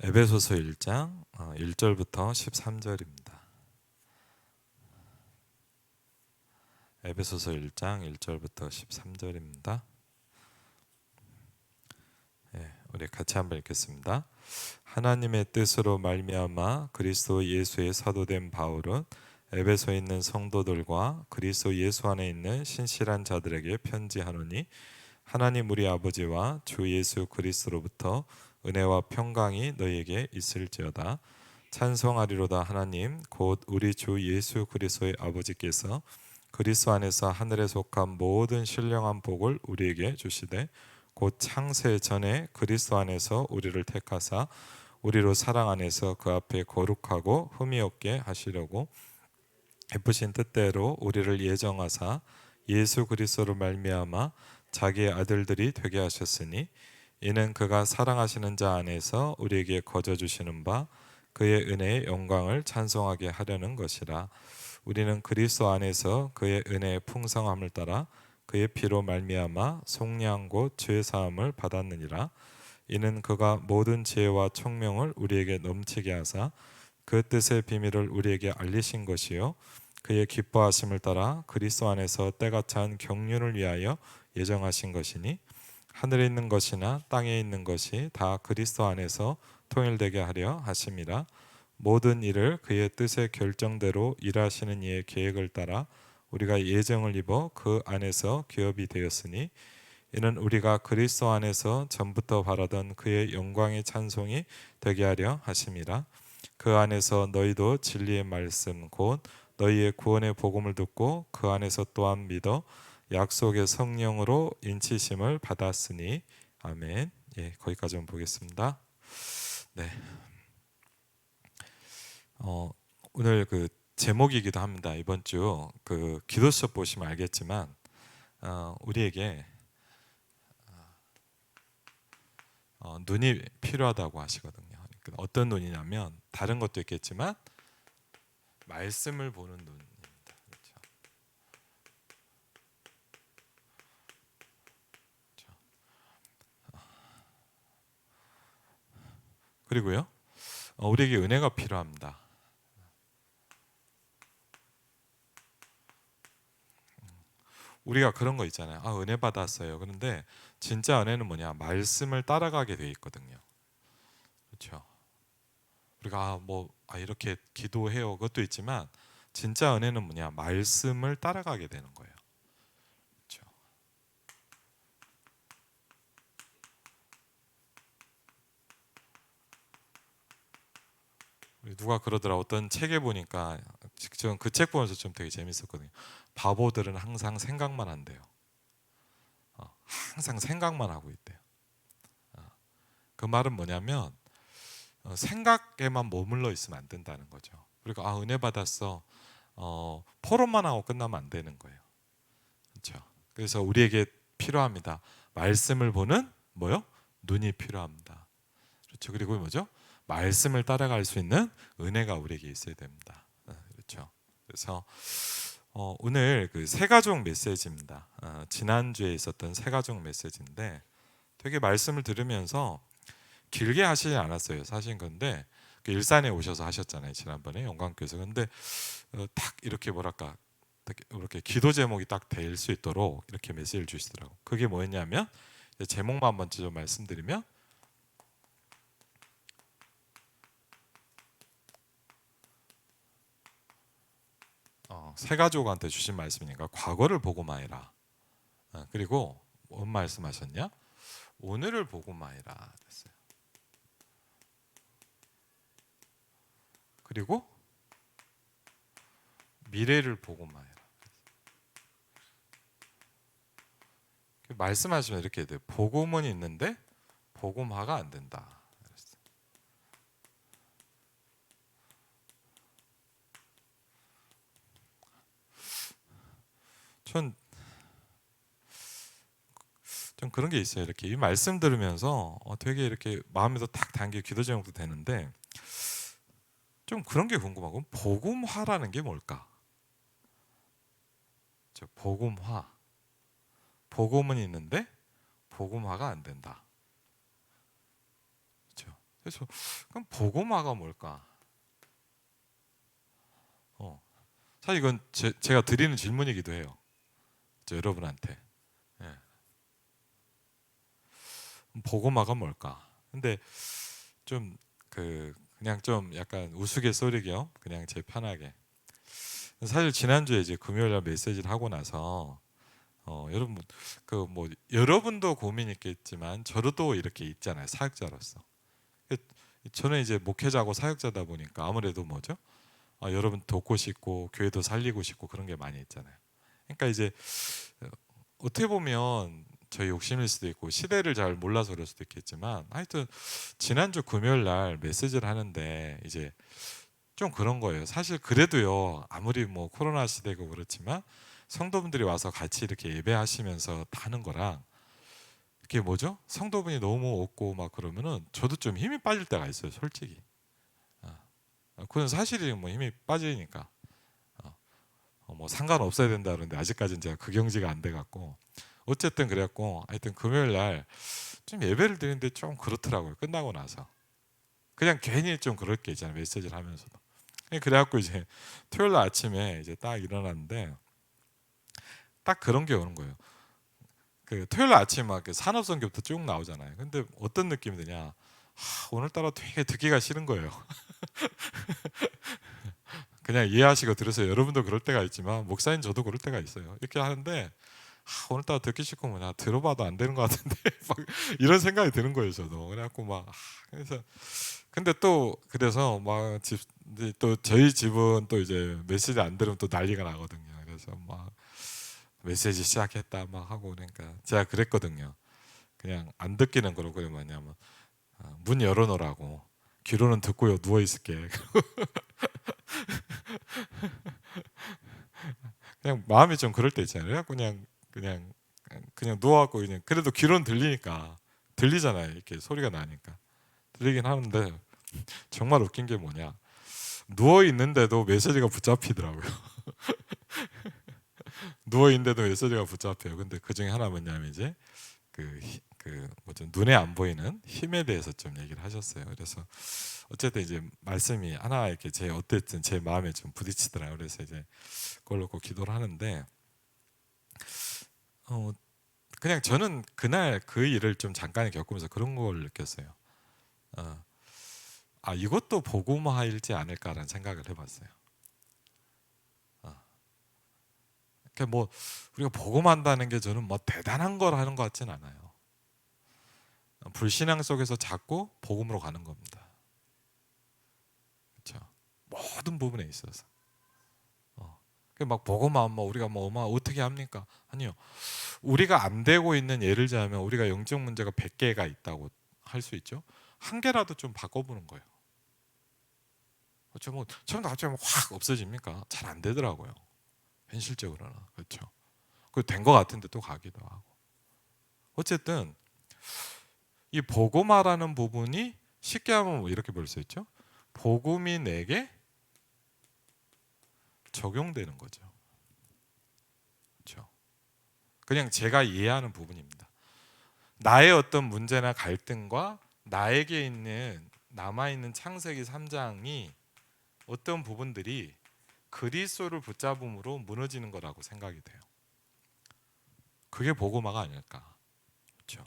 에베소서 1장 1절부터 13절입니다. 에베소서 1장 1절부터 13절입니다. 우리 같이 한번 읽겠습니다. 하나님의 뜻으로 말미암아 그리스도 예수의 사도된 바울은 에베소에 있는 성도들과 그리스도 예수 안에 있는 신실한 자들에게 편지하노니 하나님 우리 아버지와 주 예수 그리스도로부터 은혜와 평강이 너희에게 있을지어다. 찬송하리로다. 하나님 곧 우리 주 예수 그리스도의 아버지께서 그리스도 안에서 하늘에 속한 모든 신령한 복을 우리에게 주시되 곧 창세 전에 그리스도 안에서 우리를 택하사 우리로 사랑 안에서 그 앞에 거룩하고 흠이 없게 하시려고 베푸신 뜻대로 우리를 예정하사 예수 그리스도로 말미암아 자기의 아들들이 되게 하셨으니 이는 그가 사랑하시는 자 안에서 우리에게 거저 주시는 바 그의 은혜의 영광을 찬송하게 하려는 것이라. 우리는 그리스도 안에서 그의 은혜의 풍성함을 따라 그의 피로 말미암아 속량 곧 죄 사함을 받았느니라. 이는 그가 모든 지혜와 총명을 우리에게 넘치게 하사 그 뜻의 비밀을 우리에게 알리신 것이요 그의 기뻐하심을 따라 그리스도 안에서 때가 찬 경륜을 위하여 예정하신 것이니 하늘에 있는 것이나 땅에 있는 것이 다 그리스도 안에서 통일되게 하려 하심이라. 모든 일을 그의 뜻의 결정대로 일하시는 이의 계획을 따라 우리가 예정을 입어 그 안에서 기업이 되었으니 이는 우리가 그리스도 안에서 전부터 바라던 그의 영광의 찬송이 되게 하려 하심이라. 그 안에서 너희도 진리의 말씀 곧 너희의 구원의 복음을 듣고 그 안에서 또한 믿어 약속의 성령으로 인치심을 받았으니 아멘. 거기까지 한번 보겠습니다. 네. 오늘 그 제목이기도 합니다. 이번 주 그 기도 수업 보시면 알겠지만 우리에게 눈이 필요하다고 하시거든요. 그러니까 어떤 눈이냐면 다른 것도 있겠지만 말씀을 보는 눈입니다. 그렇죠? 그리고요, 우리에게 은혜가 필요합니다. 우리가 그런 거 있잖아요. 은혜 받았어요. 그런데 진짜 은혜는 뭐냐? 말씀을 따라가게 돼 있거든요. 그렇죠? 우리가 이렇게 기도해요. 그것도 있지만 진짜 은혜는 뭐냐? 말씀을 따라가게 되는 거예요. 그렇죠? 누가 그러더라. 어떤 책에 보니까 지금 그 책 보면서 좀 되게 재밌었거든요. 바보들은 항상 생각만 한대요. 항상 생각만 하고 있대요. 그 말은 뭐냐면 생각에만 머물러 있으면 안 된다는 거죠. 그리고 은혜 받았어. 포럼만 하고 끝나면 안 되는 거예요. 그렇죠? 그래서 우리에게 필요합니다. 말씀을 보는 뭐요? 눈이 필요합니다. 그렇죠? 그리고 뭐죠? 말씀을 따라갈 수 있는 은혜가 우리에게 있어야 됩니다. 그렇죠? 그래서 오늘 그 새 가족 메시지입니다. 지난주에 있었던 새 가족 메시지인데 되게 말씀을 들으면서 길게 하시지 않았어요. 사실 근데 그 일산에 오셔서 하셨잖아요. 지난번에 영광교회에서. 근데 딱 이렇게 뭐랄까 이렇게 기도 제목이 딱 될 수 있도록 이렇게 메시지를 주시더라고. 그게 뭐였냐면 제목만 먼저 좀 말씀드리면 새 가족한테 주신 말씀이니까 과거를 보고만 해라. 그리고 뭔 말씀하셨냐? 오늘을 보고만 해라 됐어요. 그리고 미래를 보고만 해라. 말씀하시면 이렇게 돼요. 복음은 있는데 복음화가 안 된다. 전 그런 게 있어요. 이렇게 이 말씀 들으면서 되게 이렇게 마음에서 탁 당겨 기도 제목도 되는데 좀 그런 게 궁금하고 복음화라는 게 뭘까? 복음화. 복음은 있는데 복음화가 안 된다. 그렇죠? 그래서 그럼 복음화가 뭘까? 사실 이건 제가 드리는 질문이기도 해요. 여러분한테. 예. 복음화가 뭘까? 근데 좀 그냥 좀 약간 우스갯소리게요. 그냥 제 편하게. 사실 지난주에 이제 금요일 날 메시지를 하고 나서 여러분 뭐 여러분도 고민 있겠지만 저도 이렇게 있잖아요. 사역자로서. 저는 이제 목회자고 사역자다 보니까 아무래도 뭐죠? 여러분 돕고 싶고 교회도 살리고 싶고 그런 게 많이 있잖아요. 그러니까 이제 어떻게 보면 저희 욕심일 수도 있고 시대를 잘 몰라서 그럴 수도 있겠지만 하여튼 지난주 금요일 날 메시지를 하는데 이제 좀 그런 거예요. 사실 그래도요 아무리 뭐 코로나 시대고 그렇지만 성도분들이 와서 같이 이렇게 예배하시면서 하는 거랑 이게 뭐죠? 성도분이 너무 없고 막 그러면은 저도 좀 힘이 빠질 때가 있어요, 솔직히. 아, 그건 사실이 뭐 힘이 빠지니까 뭐 상관없어야 된다 그러는데 아직까지는 제가 그 경지가 안 돼갖고 어쨌든 그래갖고 하여튼 금요일 날 좀 예배를 드리는데 좀 그렇더라고요. 끝나고 나서 그냥 괜히 좀 그럴 게 있잖아요, 메시지를 하면서도. 그래갖고 이제 토요일 날 아침에 이제 딱 일어났는데 딱 그런 게 오는 거예요. 토요일 날 아침에 막 산업선교부터 쭉 나오잖아요. 근데 어떤 느낌이 드냐? 오늘따라 되게 듣기가 싫은 거예요. 그냥 이해하시고 들으세요. 여러분도 그럴 때가 있지만 목사님 저도 그럴 때가 있어요. 이렇게 하는데 오늘따라 듣기 싫고 뭐냐 들어봐도 안 되는 것 같은데 막 이런 생각이 드는 거예요. 저도 그래갖고 막 그래서 근데 또 그래서 막 또 저희 집은 또 이제 메시지 안 들으면 또 난리가 나거든요. 그래서 막 메시지 시작했다 막 하고 그러니까 제가 그랬거든요. 그냥 안 듣기는 그러고 뭐냐면 문 열어놓으라고 귀로는 듣고요 누워 있을게. 그냥 마음이 좀 그럴 때 있잖아요. 그냥 그냥 누워갖고 그냥 그래도 귀로는 들리니까 들리잖아요. 이렇게 소리가 나니까 들리긴 하는데 정말 웃긴 게 뭐냐 누워 있는데도 메시지가 붙잡히더라고요. 누워 있는데도 메시지가 붙잡혀요. 근데 그 중에 하나 뭐냐면 이제 뭐죠 눈에 안 보이는 힘에 대해서 좀 얘기를 하셨어요. 그래서 어쨌든 이제 말씀이 하나 이렇게 어쨌든 제 마음에 좀 부딪히더라고요. 그래서 이제 그걸 놓고 기도를 하는데 어, 그냥 저는 그날 그 일을 좀 잠깐 겪으면서 그런 걸 느꼈어요. 어, 이것도 복음화일지 않을까라는 생각을 해봤어요. 그러니까 뭐 우리가 복음한다는 게 저는 뭐 대단한 걸 하는 것 같진 않아요. 불신앙 속에서 자꾸 복음으로 가는 겁니다. 그렇죠? 모든 부분에 있어서. 막 복음화 뭐 우리가 뭐 어떻게 합니까? 아니요. 우리가 안 되고 있는 예를 들자면 우리가 영적 문제가 100개가 있다고 할 수 있죠. 한 개라도 좀 바꿔보는 거예요. 그렇죠? 뭐 처음부터 갑자기 확 없어집니까? 잘 안 되더라고요. 현실적으로는 그렇죠. 된 것 같은데 또 가기도 하고. 어쨌든 이 복음화라는 부분이 쉽게 하면 뭐 이렇게 볼 수 있죠. 복음이 내게 적용되는 거죠. 그렇죠. 그냥 제가 이해하는 부분입니다. 나의 어떤 문제나 갈등과 나에게 있는 남아있는 창세기 3장이 어떤 부분들이 그리스도를 붙잡음으로 무너지는 거라고 생각이 돼요. 그게 복음화가 아닐까. 그렇죠.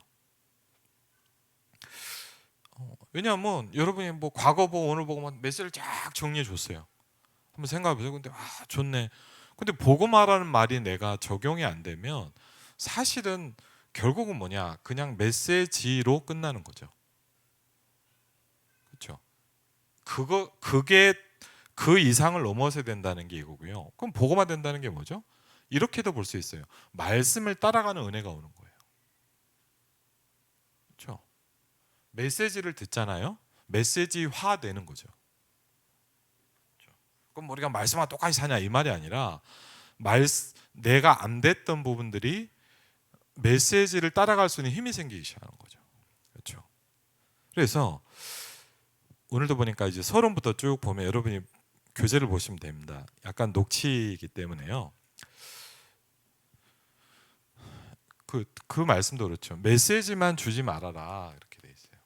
왜냐하면 여러분이 뭐 과거 보고 오늘 보고 메시지를 쫙 정리해 줬어요. 한번 생각해 보세요. 근데 좋네. 근데 복음화라는 말이 내가 적용이 안 되면 사실은 결국은 뭐냐? 그냥 메시지로 끝나는 거죠. 그렇죠? 그게 그 이상을 넘어서야 된다는 게 이거고요. 그럼 복음화 된다는 게 뭐죠? 이렇게도 볼 수 있어요. 말씀을 따라가는 은혜가 오는 거예요. 그렇죠? 메시지를 듣잖아요. 메시지화 되는 거죠. 그렇죠? 그럼 우리가 말씀과 똑같이 사냐 이 말이 아니라 내가 안 됐던 부분들이 메시지를 따라갈 수 있는 힘이 생기기 시작하는 거죠. 그렇죠? 그래서 오늘도 보니까 이제 서론부터 쭉 보면 여러분이 교재를 보시면 됩니다. 약간 녹취이기 때문에요. 그 말씀도 그렇죠. 메시지만 주지 말아라 이렇게 돼 있어요.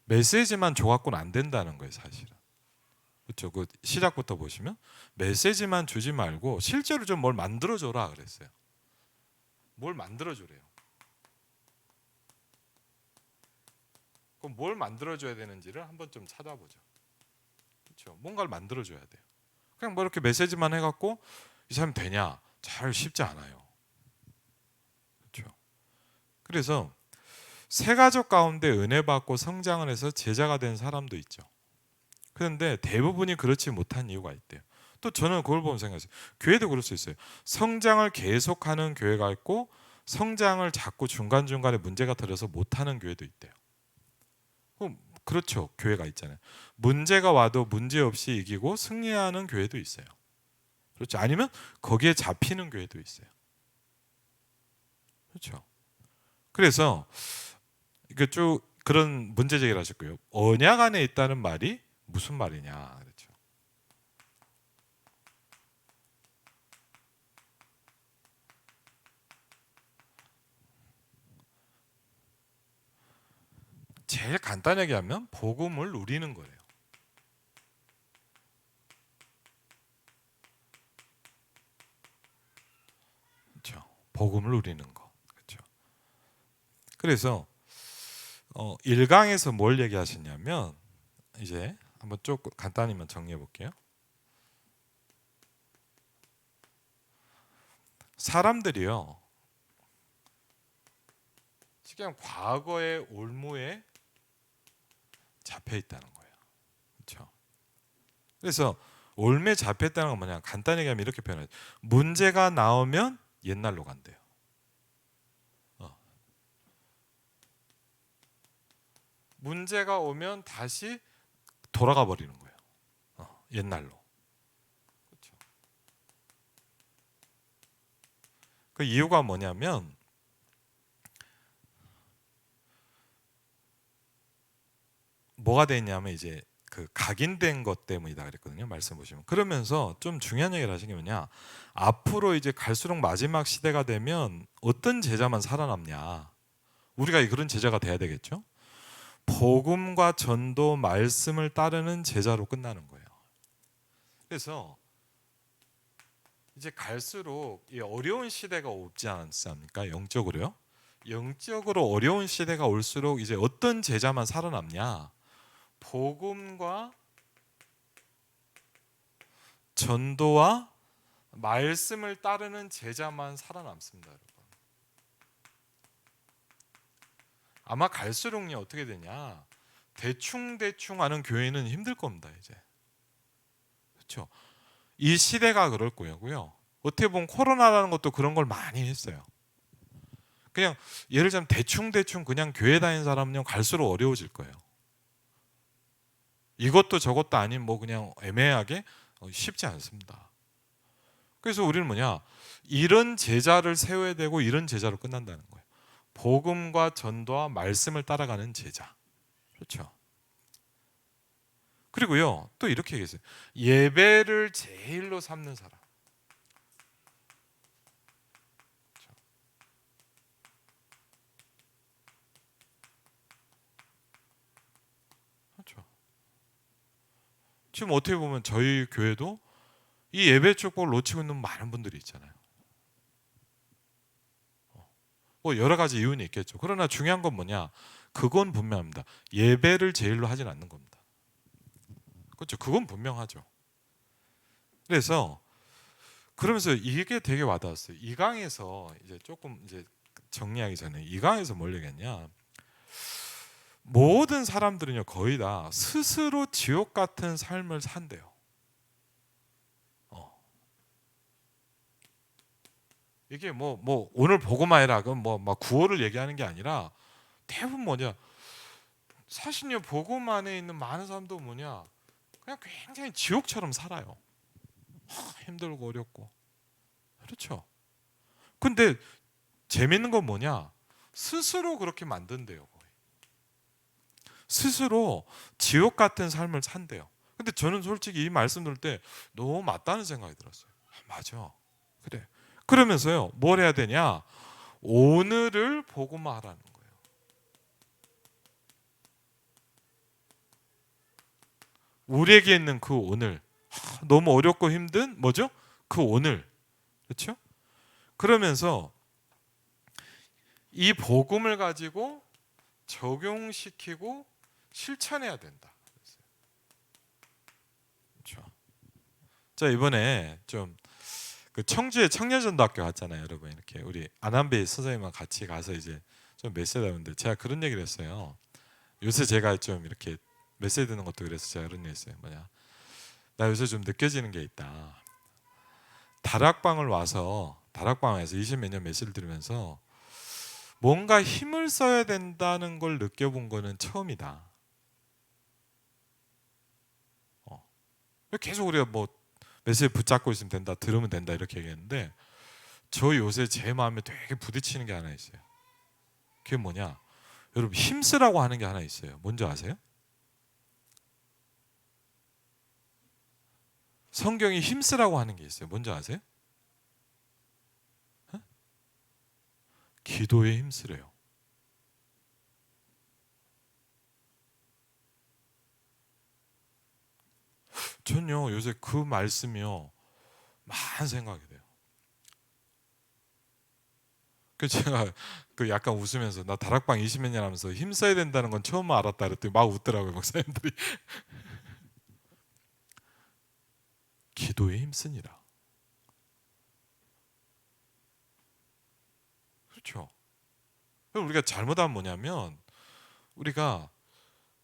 메시지만 줘갖고는 안 된다는 거예요, 사실은. 그렇죠? 그 시작부터 보시면 메시지만 주지 말고 실제로 좀 뭘 만들어줘라 그랬어요. 뭘 만들어주래요. 그럼 뭘 만들어줘야 되는지를 한번 좀 찾아보죠. 그렇죠? 뭔가를 만들어줘야 돼요. 그냥 뭐 이렇게 메시지만 해갖고 이 사람 되냐? 잘 쉽지 않아요. 그렇죠? 그래서 새 가족 가운데 은혜 받고 성장을 해서 제자가 된 사람도 있죠. 그런데 대부분이 그렇지 못한 이유가 있대요. 또 저는 그걸 보면 생각했어요. 교회도 그럴 수 있어요. 성장을 계속하는 교회가 있고 성장을 자꾸 중간중간에 문제가 터져서 못하는 교회도 있대요. 그렇죠. 교회가 있잖아요. 문제가 와도 문제없이 이기고 승리하는 교회도 있어요. 그렇죠. 아니면 거기에 잡히는 교회도 있어요. 그렇죠. 그래서 이게 쭉 그런 문제 제기를 하실 거예요. 언약 안에 있다는 말이 무슨 말이냐. 그렇죠. 제일 간단하게 하면 복음을 누리는 거예요. 그렇죠. 복음을 누리는 거. 그렇죠. 그래서 1강에서 뭘 얘기하시냐면 이제 한번 조금 간단히만 정리해 볼게요. 사람들이요. 지금 과거의 올무에 잡혀 있다는 거예요. 그렇죠? 그래서 올무에 잡혀 있다는 건 뭐냐? 간단히 얘기하면 이렇게 표현하죠. 문제가 나오면 옛날로 간대요. 문제가 오면 다시 돌아가 버리는 거예요. 옛날로. 그렇죠? 그 이유가 뭐냐면 뭐가 되냐면 이제 그 각인된 것 때문이다 그랬거든요. 말씀 보시면. 그러면서 좀 중요한 얘기를 하신 게 뭐냐? 앞으로 이제 갈수록 마지막 시대가 되면 어떤 제자만 살아남냐? 우리가 그런 제자가 돼야 되겠죠? 복음과 전도 말씀을 따르는 제자로 끝나는 거예요. 그래서 이제 갈수록 이 어려운 시대가 오지 않습니까? 영적으로요. 영적으로 어려운 시대가 올수록 이제 어떤 제자만 살아남냐? 복음과 전도와 말씀을 따르는 제자만 살아남습니다, 여러분. 아마 갈수록요 어떻게 되냐? 대충 하는 교회는 힘들 겁니다, 이제. 그렇죠? 이 시대가 그럴 거고요. 어떻게 보면 코로나라는 것도 그런 걸 많이 했어요. 그냥 예를 들면 대충 그냥 교회 다니는 사람은요 갈수록 어려워질 거예요. 이것도 저것도 아닌 뭐 그냥 애매하게 쉽지 않습니다. 그래서 우리는 뭐냐? 이런 제자를 세워야 되고 이런 제자로 끝난다는 거예요. 복음과 전도와 말씀을 따라가는 제자. 그렇죠? 그리고요 또 이렇게 얘기했어요. 예배를 제일로 삼는 사람. 그렇죠? 그렇죠. 지금 어떻게 보면 저희 교회도 이 예배 축복을 놓치고 있는 많은 분들이 있잖아요. 뭐 여러 가지 이유는 있겠죠. 그러나 중요한 건 뭐냐? 그건 분명합니다. 예배를 제일로 하진 않는 겁니다. 그렇죠. 그건 분명하죠. 그래서 그러면서 이게 되게 와닿았어요. 이 강에서 이제 조금 이제 정리하기 전에 이 강에서 뭘 얘기했냐? 모든 사람들은요 거의 다 스스로 지옥 같은 삶을 산대요. 이게 뭐 오늘 보고만 해라 그럼 뭐 막 구호를 얘기하는 게 아니라 대부분 뭐냐? 사실요 복음 안에 있는 많은 사람도 뭐냐? 그냥 굉장히 지옥처럼 살아요. 힘들고 어렵고. 그렇죠. 근데 재밌는 건 뭐냐? 스스로 그렇게 만든대요. 거의. 스스로 지옥 같은 삶을 산대요. 근데 저는 솔직히 이 말씀 들을 때 너무 맞다는 생각이 들었어요. 맞아. 그래. 그러면서요. 뭘 해야 되냐? 오늘을 복음화하라는 거예요. 우리에게 있는 그 오늘, 너무 어렵고 힘든 뭐죠? 그 오늘, 그렇죠? 그러면서 이 복음을 가지고 적용시키고 실천해야 된다. 그렇죠? 자, 이번에 좀 그 청주에 청년전도학교 갔잖아요, 여러분. 이렇게 우리 안한배 선생님과 같이 가서 이제 좀 메시지 하는데 제가 그런 얘기를 했어요. 요새 제가 좀 이렇게 메시지 듣는 것도 그래서 제가 그런 얘기 했어요. 뭐냐, 나 요새 좀 느껴지는 게 있다. 다락방을 와서 다락방에서 20몇 년 메시지를 들으면서 뭔가 힘을 써야 된다는 걸 느껴본 거는 처음이다. 계속 우리가 뭐 메시지 붙잡고 있으면 된다, 들으면 된다 이렇게 얘기했는데 저 요새 제 마음에 되게 부딪히는 게 하나 있어요. 그게 뭐냐? 여러분, 힘쓰라고 하는 게 하나 있어요. 뭔지 아세요? 성경이 힘쓰라고 하는 게 있어요. 뭔지 아세요? 기도에 힘쓰래요. 전요 요새 그 말씀이요 많은 생각이 돼요. 그 제가 그 약간 웃으면서 나 다락방 20몇 년 하면서 힘써야 된다는 건 처음 알았다 그랬더니 막 웃더라고요, 목사님들이. 기도에 힘쓰니라. 그렇죠. 우리가 잘못하면 뭐냐면 우리가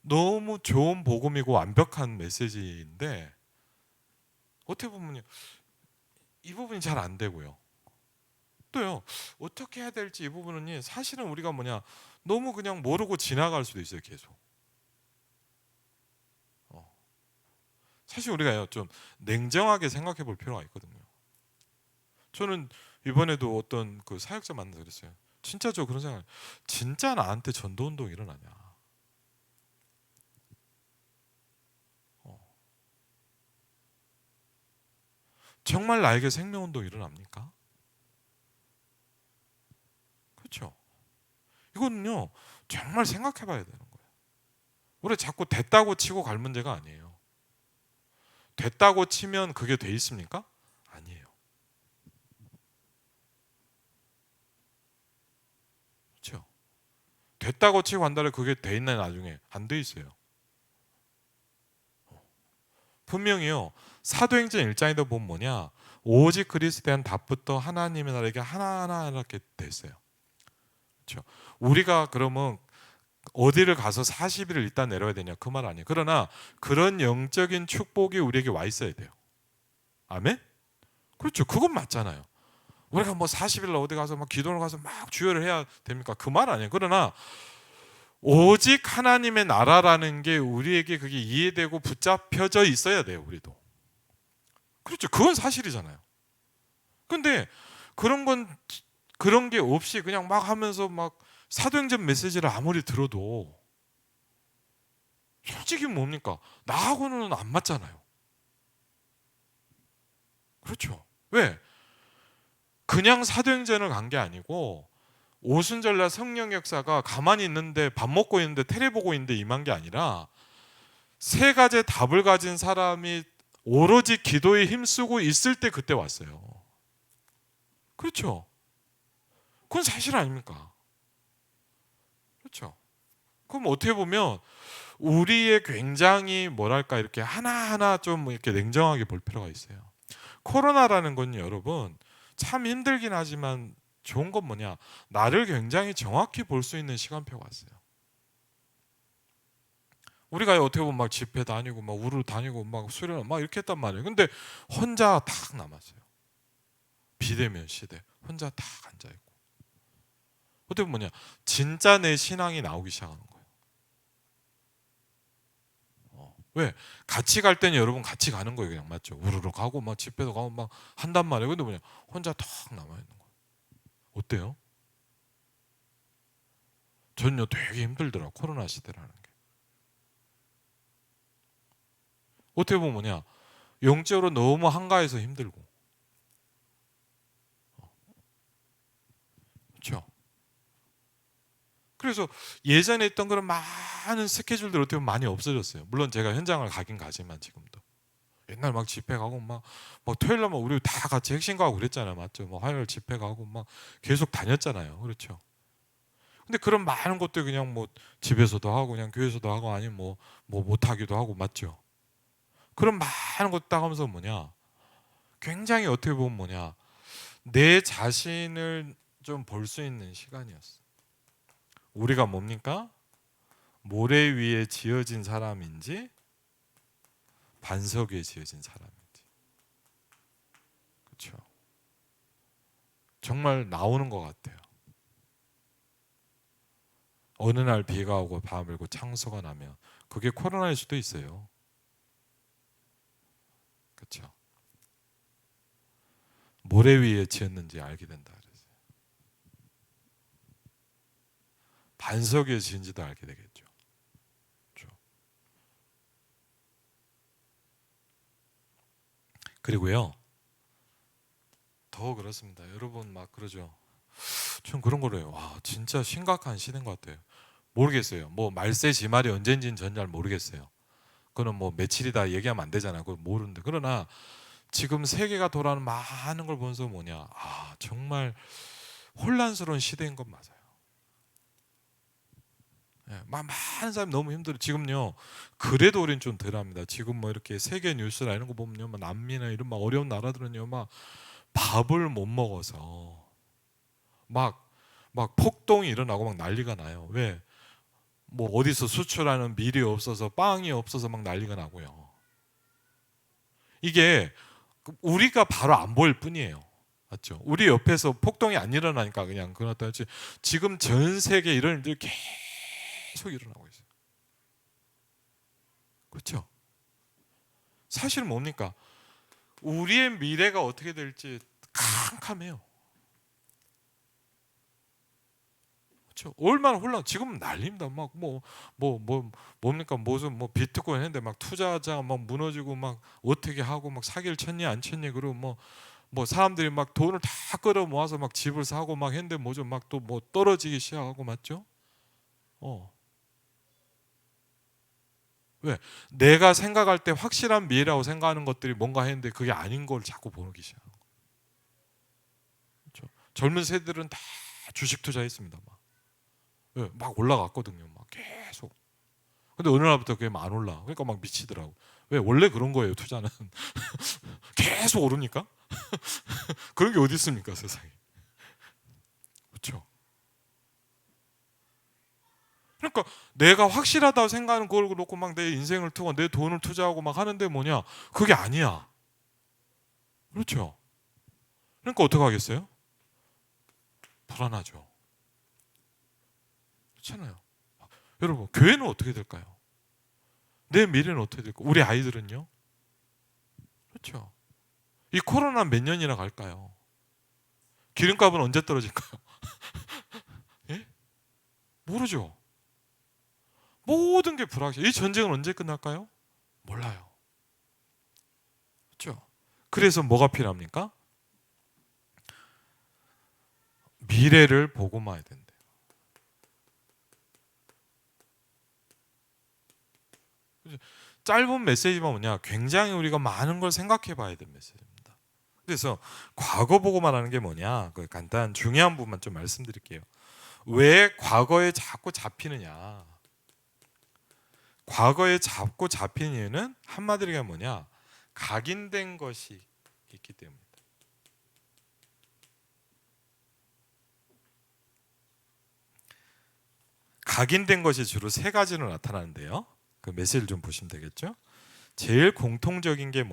너무 좋은 복음이고 완벽한 메시지인데 어떻게 보면 이 부분이 잘 안 되고요. 또요, 어떻게 해야 될지 이 부분은 사실은 우리가 뭐냐 너무 그냥 모르고 지나갈 수도 있어요. 계속. 사실 우리가요 좀 냉정하게 생각해 볼 필요가 있거든요. 저는 이번에도 어떤 그 사역자 만나서 그랬어요. 진짜 저 그런 생각, 진짜 나한테 전도 운동 일어나냐? 어. 정말 나에게 생명 운동 일어납니까? 그렇죠. 이거는요 정말 생각해 봐야 되는 거예요. 우리 자꾸 됐다고 치고 갈 문제가 아니에요. 됐다고 치면 그게 돼 있습니까? 아니에요. 그렇죠. 됐다고 치고 간다를 그게 돼 있나요? 나중에 안 돼 있어요. 분명히요 사도행전 1장에도 보면 뭐냐, 오직 그리스도에 대한 답부터 하나님의 나라에게 하나하나 이렇게 됐어요. 그렇죠. 우리가 그러면 어디를 가서 40일을 일단 내려야 되냐 그 말 아니에요. 그러나 그런 영적인 축복이 우리에게 와 있어야 돼요. 아멘? 그렇죠. 그건 맞잖아요. 우리가 뭐 40일 어디 가서 막 기도를 가서 막 주여를 해야 됩니까? 그 말 아니에요. 그러나 오직 하나님의 나라라는 게 우리에게 그게 이해되고 붙잡혀져 있어야 돼요. 우리도. 그렇죠. 그건 사실이잖아요. 근데 그런 건 그런 게 없이 그냥 막 하면서 막 사도행전 메시지를 아무리 들어도 솔직히 뭡니까? 나하고는 안 맞잖아요. 그렇죠. 왜? 그냥 사도행전을 간 게 아니고 오순절날 성령 역사가 가만히 있는데 밥 먹고 있는데 테레 보고 있는데 임한 게 아니라 세 가지의 답을 가진 사람이 오로지 기도에 힘쓰고 있을 때 그때 왔어요. 그렇죠. 그건 사실 아닙니까? 그렇죠. 그럼 어떻게 보면 우리의 굉장히 뭐랄까 이렇게 하나하나 좀 이렇게 냉정하게 볼 필요가 있어요. 코로나라는 건 여러분 참 힘들긴 하지만 좋은 건 뭐냐, 나를 굉장히 정확히 볼 수 있는 시간표가 왔어요. 우리가 어떻게 보면 막 집회 다니고 막 우르르 다니고 막 수련 막 이렇게 했단 말이에요. 근데 혼자 탁 남았어요. 비대면 시대 혼자 탁 앉아 있고. 어떻게 보면 뭐냐, 진짜 내 신앙이 나오기 시작하는 거예요. 왜? 같이 갈 때는 여러분 같이 가는 거예요. 그냥 맞죠? 우르르 가고 막 집회도 가고 막 한단 말이에요. 근데 뭐냐, 혼자 탁 남아 있는 거예요. 어때요? 전요 되게 힘들더라고, 코로나 시대라는 게. 어떻게 보면 뭐냐, 영적으로 너무 한가해서 힘들고. 그렇죠? 그래서 예전에 있던 그런 많은 스케줄들이 어떻게 보면 많이 없어졌어요. 물론 제가 현장을 가긴 가지만 지금도. 옛날 막 집회 가고 막 토요일 날 우리 다 같이 핵심 가고 그랬잖아요. 맞죠? 화요일 집회 가고 막 계속 다녔잖아요. 그렇죠? 근데 그런 많은 것들 그냥 집에서도 하고 그냥 교회에서도 하고 아니면 못 하기도 하고 맞죠? 그런 많은 것딱 하면서 굉장히 어떻게 보면 내 자신을 좀 볼 수 있는 시간이었어. 우리가 뭡니까? 모래 위에 지어진 사람인지 반석 위에 지어진 사람인지. 그렇죠? 정말 나오는 것 같아요. 어느 날 비가 오고 바람 불고 창수가 나면 그게 코로나일 수도 있어요. 그렇죠? 모래 위에 지었는지 알게 된다 그랬어요. 반석 위에 지은지도 알게 되겠죠. 그렇죠? 그리고요, 더 그렇습니다. 여러분 막 그러죠. 전 그런 거래요. 와, 진짜 심각한 시대인 것 같아요. 모르겠어요. 말세 지말이 언젠지는 전 잘 모르겠어요. 그거는 며칠이다 얘기하면 안 되잖아요. 그걸 모르는데. 그러나 지금 세계가 돌아가는 많은 걸 보면서 정말 혼란스러운 시대인 건 맞아요. 예, 많은 사람이 너무 힘들어요. 지금요. 그래도 우리는 좀 덜합니다. 지금 이렇게 세계 뉴스나 이런 거 보면요. 남미나 이런 어려운 나라들은요. 밥을 못 먹어서 막 폭동이 일어나고 막 난리가 나요. 왜? 어디서 수출하는 밀이 없어서 빵이 없어서 막 난리가 나고요. 이게 우리가 바로 안 보일 뿐이에요. 맞죠? 우리 옆에서 폭동이 안 일어나니까 그냥 그렇다 했지. 지금 전 세계 이런 일들이 계속 일어나고 있어요. 그렇죠? 사실은 뭡니까? 우리의 미래가 어떻게 될지 캄캄해요. 그렇죠? 얼마나 혼란? 지금 난립니다. 뭡니까? 무슨 비트코인 했는데 투자자가 무너지고 어떻게 하고 사기를 쳤니 안 쳤니 그리고 사람들이 돈을 다 끌어 모아서 집을 사고 했는데 뭐죠? 또 떨어지기 시작하고 맞죠? 왜? 내가 생각할 때 확실한 미래라고 생각하는 것들이 뭔가 했는데 그게 아닌 걸 자꾸 보기 시작하고. 그렇죠? 젊은 세대들은 다 주식 투자했습니다. 예, 올라갔거든요. 계속. 근데 어느 날부터 그게 안 올라. 그러니까 미치더라고. 왜? 원래 그런 거예요. 투자는 계속 오르니까. 그런 게 어디 있습니까, 세상에? 그렇죠? 그러니까 내가 확실하다고 생각하는 걸 놓고 내 인생을 투고 내 돈을 투자하고 하는데 그게 아니야. 그렇죠? 그러니까 어떻게 하겠어요? 불안하죠. 그렇잖아요. 여러분, 교회는 어떻게 될까요? 내 미래는 어떻게 될까요? 우리 아이들은요? 그렇죠. 이 코로나 몇 년이나 갈까요? 기름값은 언제 떨어질까요? 예? 모르죠. 모든 게 불확실. 이 전쟁은 언제 끝날까요? 몰라요. 그렇죠. 그래서 뭐가 필요합니까? 미래를 보고 마야 된대요. 짧은 메시지만 굉장히 우리가 많은 걸 생각해 봐야 되는 메시지입니다. 그래서 과거 보고만 하는 게 그 간단 중요한 부분만 좀 말씀드릴게요. 왜 과거에 자꾸 잡히느냐? 과거에 자꾸 잡힌 이유는 한마디로 얘기하면 각인된 것이 있기 때문입니다. 각인된 것이 주로 세 가지로 나타나는데요. 그 메시지를 좀 보시면 되겠죠. 제일 공통적인 게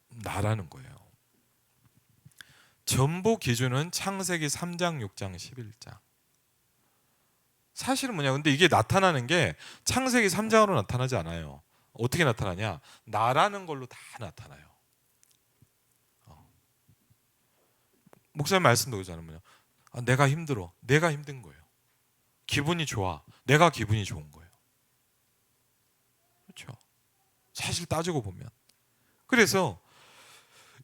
나라는 거예요. 전부 기준은 창세기 3장, 6장, 11장. 사실은 근데 이게 나타나는 게 창세기 3장으로 나타나지 않아요. 어떻게 나타나냐? 나라는 걸로 다 나타나요. 목사님 말씀도 그러잖아요. 내가 힘들어. 내가 힘든 거예요. 기분이 좋아. 내가 기분이 좋은 거예요. 그렇죠? 사실 따지고 보면. 그래서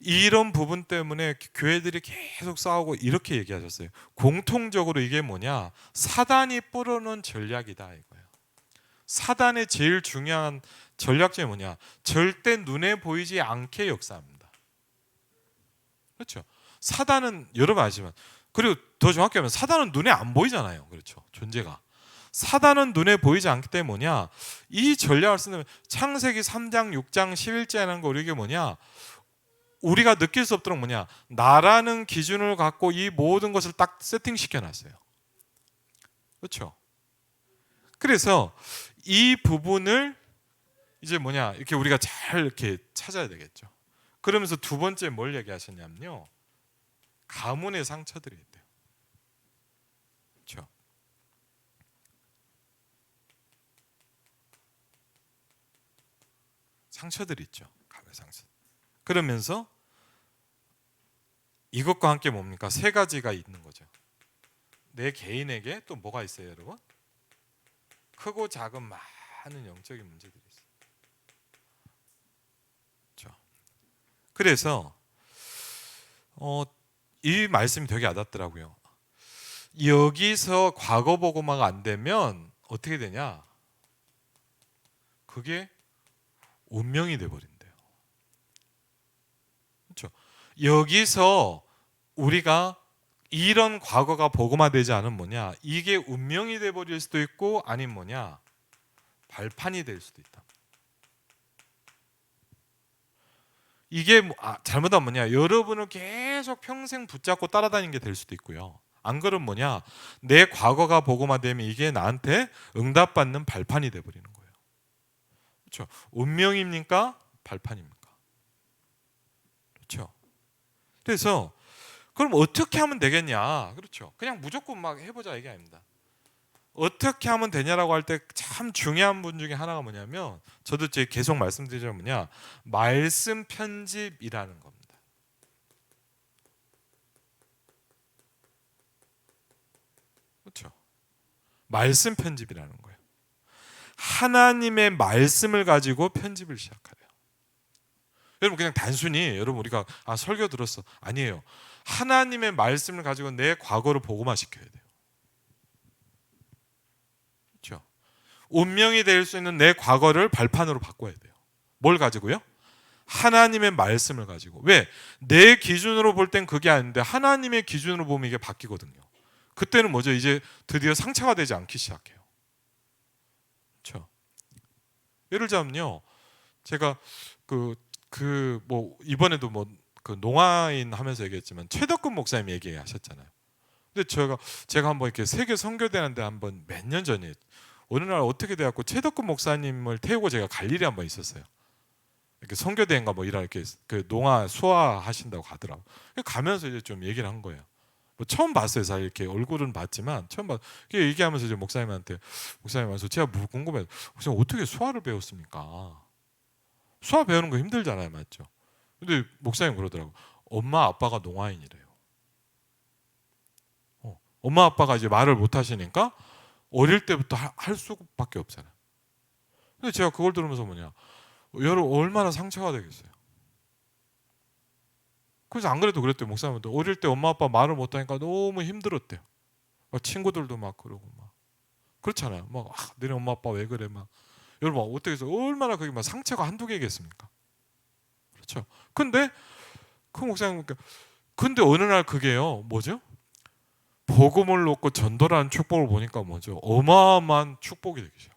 이런 부분 때문에 교회들이 계속 싸우고 이렇게 얘기하셨어요. 공통적으로 이게 뭐냐? 사단이 뿌려놓은 전략이다 이거예요. 사단의 제일 중요한 전략 중에 뭐냐? 절대 눈에 보이지 않게 역사합니다. 그렇죠? 사단은 여러분 아시지만, 그리고 더 정확히 하면 사단은 눈에 안 보이잖아요. 그렇죠? 존재가. 사단은 눈에 보이지 않기 때문에 뭐냐? 이 전략을 쓰면 창세기 3장, 6장, 11장이라는 거 이게 뭐냐? 우리가 느낄 수 없도록 뭐냐? 나라는 기준을 갖고 이 모든 것을 딱 세팅시켜 놨어요. 그렇죠? 그래서 이 부분을 이제 뭐냐? 이렇게 우리가 잘 이렇게 찾아야 되겠죠. 그러면서 두 번째 뭘 얘기하셨냐면요. 가문의 상처들이 있대요. 그렇죠? 상처들이 있죠. 가문의 상처. 그러면서 이것과 함께 뭡니까? 세 가지가 있는 거죠. 내 개인에게 또 뭐가 있어요, 여러분? 크고 작은 많은 영적인 문제들이 있어요. 그렇죠? 그래서 이 말씀이 되게 와닿더라고요. 여기서 과거 보고마가 안 되면 어떻게 되냐? 그게 운명이 돼버린대요. 그렇죠? 여기서 우리가 이런 과거가 복음화되지 않으면 뭐냐? 이게 운명이 돼버릴 수도 있고 아니면 뭐냐? 발판이 될 수도 있다. 이게 잘못하면 뭐냐? 여러분을 계속 평생 붙잡고 따라다니는 게 될 수도 있고요. 안 그러면 뭐냐? 내 과거가 복음화되면 이게 나한테 응답받는 발판이 돼버리는 거예요. 그렇죠? 운명입니까? 발판입니까? 그렇죠? 그래서 그럼 어떻게 하면 되겠냐? 그렇죠? 그냥 무조건 막 해보자 이게 아닙니다. 어떻게 하면 되냐라고 할 때 참 중요한 분 중에 하나가 뭐냐면, 저도 계속 말씀드리자면 뭐냐, 말씀 편집이라는 겁니다. 그렇죠? 말씀 편집이라는 거예요. 하나님의 말씀을 가지고 편집을 시작해요. 여러분 그냥 단순히 여러분 우리가 설교 들었어 아니에요. 하나님의 말씀을 가지고 내 과거를 복음화 시켜야 돼요. 그렇죠? 운명이 될 수 있는 내 과거를 발판으로 바꿔야 돼요. 뭘 가지고요? 하나님의 말씀을 가지고. 왜? 내 기준으로 볼 땐 그게 아닌데 하나님의 기준으로 보면 이게 바뀌거든요. 그때는 뭐죠? 이제 드디어 상처가 되지 않기 시작해요. 그렇죠? 예를 들자면요, 제가 뭐 이번에도 뭐 그 농아인 하면서 얘기했지만 최덕근 목사님 얘기하셨잖아요. 근데 제가 한번 이렇게 세계 선교대회인데 한번 몇 년 전에 어느 날 어떻게 돼갖고 최덕근 목사님을 태우고 제가 갈 일이 한번 있었어요. 이렇게 선교대회인가 뭐 이렇게 그 농아 수화 하신다고 가더라고. 가면서 이제 좀 얘기를 한 거예요. 뭐 처음 봤어요. 사실 이렇게 얼굴은 봤지만 처음 봤. 얘기하면서 이제 목사님한테 목사님한테 제가 뭐 궁금해요. 목사님 어떻게 수화를 배웠습니까? 수화 배우는 거 힘들잖아요, 맞죠? 근데 목사님 그러더라고. 엄마 아빠가 농아인이래요. 엄마 아빠가 이제 말을 못 하시니까 어릴 때부터 할 수밖에 없잖아요. 근데 제가 그걸 들으면서 뭐냐, 여러분 얼마나 상처가 되겠어요. 그래서 안 그래도 그랬대요. 목사님도 어릴 때 엄마 아빠 말을 못 하니까 너무 힘들었대요. 막 친구들도 막 그러고 막 그렇잖아요. 막 너네 엄마 아빠 왜 그래 막. 여러분 어떻게 해서 얼마나 그게 막 상처가 한두 개겠습니까? 그렇죠. 근데 그 목사님 근데 어느 날 그게요 뭐죠? 복음을 놓고 전도라는 축복을 보니까 뭐죠? 어마어마한 축복이 되기 시작.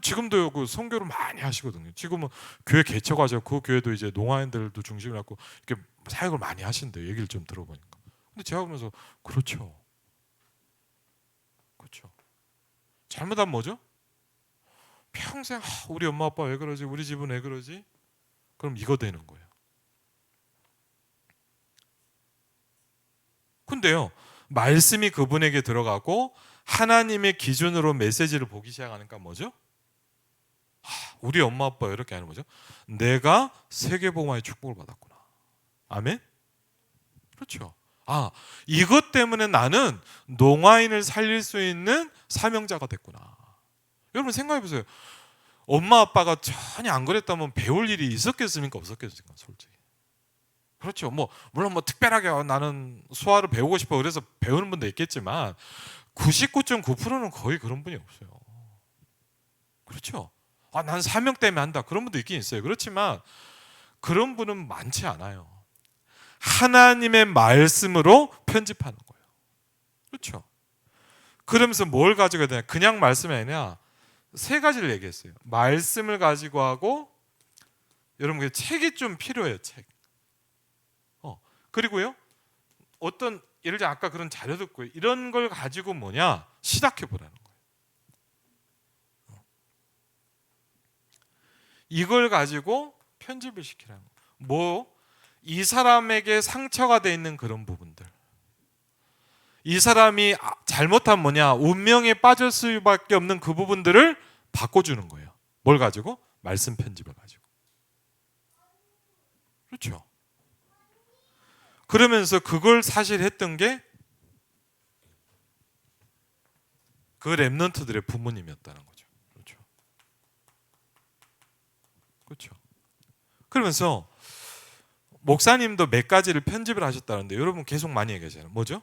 지금도 그 선교를 많이 하시거든요. 지금은 교회 개척하죠. 그 교회도 이제 농아인들도 중심으로 갖고 이렇게 사역을 많이 하신대요. 얘기를 좀 들어보니까. 근데 제가 보면서 그렇죠. 그렇죠. 잘못하면 뭐죠? 평생 우리 엄마 아빠 왜 그러지? 우리 집은 왜 그러지? 그럼 이거 되는 거예요. 근데요, 말씀이 그분에게 들어가고 하나님의 기준으로 메시지를 보기 시작하니까 뭐죠? 우리 엄마 아빠 이렇게 하는 거죠. 내가 세계복음화의 축복을 받았구나. 아멘? 그렇죠. 이것 때문에 나는 농아인을 살릴 수 있는 사명자가 됐구나. 여러분 생각해 보세요. 엄마 아빠가 전혀 안 그랬다면 배울 일이 있었겠습니까? 없었겠습니까? 솔직히. 그렇죠. 물론 특별하게 나는 수화를 배우고 싶어 그래서 배우는 분도 있겠지만 99.9%는 거의 그런 분이 없어요. 그렇죠. 난 사명 때문에 한다. 그런 분도 있긴 있어요. 그렇지만 그런 분은 많지 않아요. 하나님의 말씀으로 편집하는 거예요. 그렇죠. 그러면서 뭘 가지고 해야 되냐? 그냥 말씀이 아니라 세 가지를 얘기했어요. 말씀을 가지고 하고, 여러분 책이 좀 필요해요. 책. 그리고요, 어떤 예를 들어 아까 그런 자료 듣고 이런 걸 가지고 시작해 보라는 거예요. 이걸 가지고 편집을 시키라는 거예요. 이 사람에게 상처가 돼 있는 그런 부분들, 이 사람이 잘못한 운명에 빠질 수밖에 없는 그 부분들을 바꿔주는 거예요. 뭘 가지고? 말씀 편집을 가지고. 그렇죠. 그러면서 그걸 사실 했던 게 그 렘넌트들의 부모님이었다는 거죠. 그렇죠. 그렇죠. 그러면서 목사님도 몇 가지를 편집을 하셨다는데 여러분 계속 많이 얘기하잖아요. 뭐죠?